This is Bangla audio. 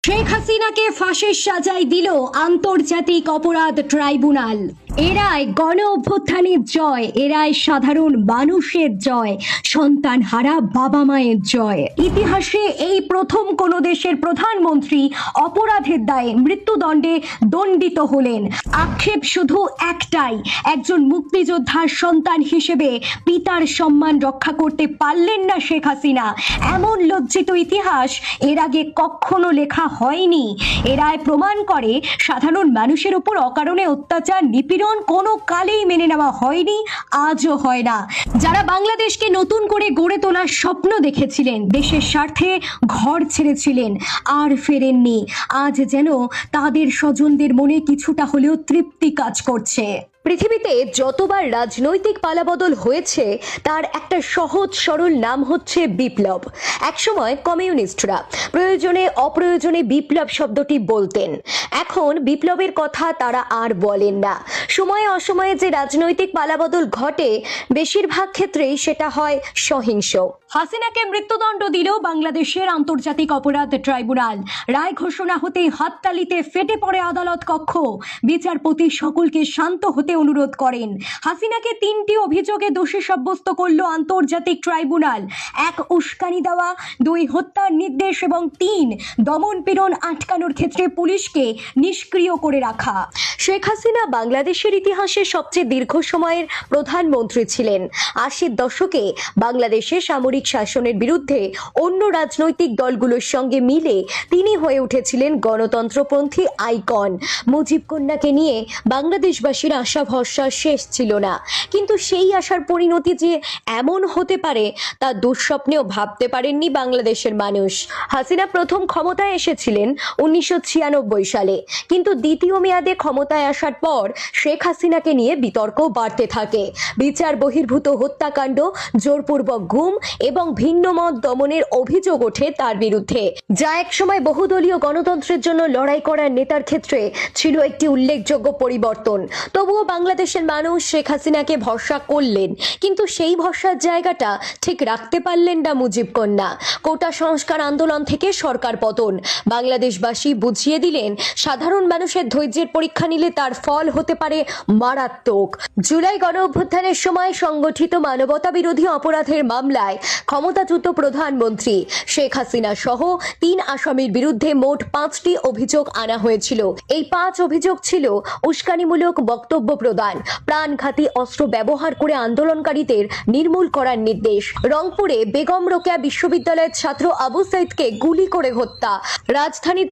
শেখ হাসিনাকে ফাঁসির সাজায় দিল আন্তর্জাতিক অপরাধ ট্রাইব্যুনাল। এরাই গণ অভ্যুত্থানের জয়, এরাই সাধারণ মানুষের জয়, সন্তান হারা বাবা মায়ের জয়। ইতিহাসে এই প্রথম কোন দেশের প্রধানমন্ত্রী অপরাধের দায়ে মৃত্যুদণ্ডে দণ্ডিত হলেন। আক্ষেপ শুধু একটাই, একজন মুক্তিযোদ্ধার সন্তান হিসেবে পিতার সম্মান রক্ষা করতে পারলেন না শেখ হাসিনা। এমন লজ্জিত ইতিহাস এর আগে কখনো লেখা হয়নি। এরাই প্রমাণ করে সাধারণ মানুষের উপর অকারণে অত্যাচার নিপীড়ন কোনো কালেই মেনে নেওয়া হয়নি, আজও হয় না। যারা বাংলাদেশকে নতুন করে গড়ে তোলার স্বপ্ন দেখেছিলেন, দেশের স্বার্থে ঘর ছেড়েছিলেন, আর ফেরেননি, আজ যেন তাদের স্বজনদের মনে কিছুটা হলেও তৃপ্তি কাজ করছে। পৃথিবীতে যতবার রাজনৈতিক পালাবদল হয়েছে তার একটা সহজ সরল নাম হচ্ছে বিপ্লব। একসময় কমিউনিস্টরা প্রয়োজনে অপ্রয়োজনে বিপ্লব শব্দটি বলতেন, এখন বিপ্লবের কথা তারা আর বলেন না। সময়ে অসময়ে যে রাজনৈতিক পালাবদল ঘটে, বেশিরভাগ ক্ষেত্রেই সেটা হয় সহিংস। হাসিনাকে মৃত্যুদণ্ড দিল বাংলাদেশের আন্তর্জাতিক অপরাধ ট্রাইব্যুনাল। রায় ঘোষণা হতেই হাততালিতে ফেটে পড়ে আদালত কক্ষ। বিচারপতি সকলকে শান্ত হতে অনুরোধ করেন। হাসিনাকে 3টি অভিযোগে দোষী সাব্যস্ত করল আন্তর্জাতিক ট্রাইব্যুনাল। 1, উস্কানি দেওয়া; 2, হত্যার নির্দেশ; এবং 3, দমন পীড়ন আটকানোর ক্ষেত্রে পুলিশকে নিষ্ক্রিয় করে রাখা। শেখ হাসিনা বাংলাদেশের ইতিহাসে সবচেয়ে দীর্ঘ সময়ের প্রধানমন্ত্রী ছিলেন। 80-র দশকে বাংলাদেশে সামরিক শাসনের বিরুদ্ধে অন্য রাজনৈতিক দলগুলোর সঙ্গে মিলে তিনি হয়ে উঠেছিলেন গণতন্ত্রপন্থী আইকন। মুজিব কন্যাকে নিয়ে বাংলাদেশবাসীর আশা ভরসা শেষ ছিল না, কিন্তু সেই আশার পরিণতি যে এমন হতে পারে তা দুঃস্বপ্নেও ভাবতে পারেননি বাংলাদেশের মানুষ। হাসিনা প্রথম ক্ষমতায় এসেছিলেন 1996 সালে, কিন্তু দ্বিতীয় মেয়াদে ক্ষমতায় আসার পর শেখ হাসিনাকে নিয়ে বিতর্ক বাড়তে থাকে। বিচার বহির্ভূত হত্যাকাণ্ড, জোরপূর্বক গুম এবং ভিন্ন মত দমনের অভিযোগ ওঠে তার বিরুদ্ধে, যা একসময় বহুদলীয় গণতন্ত্রের জন্য লড়াই করার নেতার ক্ষেত্রে ছিল একটি উল্লেখযোগ্য পরিবর্তন। তবুও বাংলাদেশের মানুষ শেখ হাসিনাকে ভরসা করলেন, কিন্তু সেই ভরসার জায়গাটা ঠিক রাখতে পারলেন না মুজিব কন্যা। কোটা সংস্কার আন্দোলন থেকে সরকার পতন, বাংলাদেশবাসী বুঝিয়ে দিলেন সাধারণ মানুষের ধৈর্যের পরীক্ষা নিলে তার ফল হতে পারে মারাত্মক। জুলাই গণ অভ্যুত্থানের সময় সংগঠিত মানবতা বিরোধী অপরাধের মামলায় ক্ষমতাচ্যুত প্রধানমন্ত্রী শেখ হাসিনা সহ 3 আসামির বিরুদ্ধে মোট 5টি অভিযোগ আনা হয়েছিল। এই 5 অভিযোগ ছিল উস্কানিমূলক বক্তব্য প্রদান, প্রাণঘাতী অস্ত্র ব্যবহার করে আন্দোলনকারীদের নির্মূল করার নির্দেশ, রংপুরে বেগম রোকেয়া বিশ্ববিদ্যালয়ের ছাত্র আবু সাইদকে গুলি করে হত্যা, রাজধানী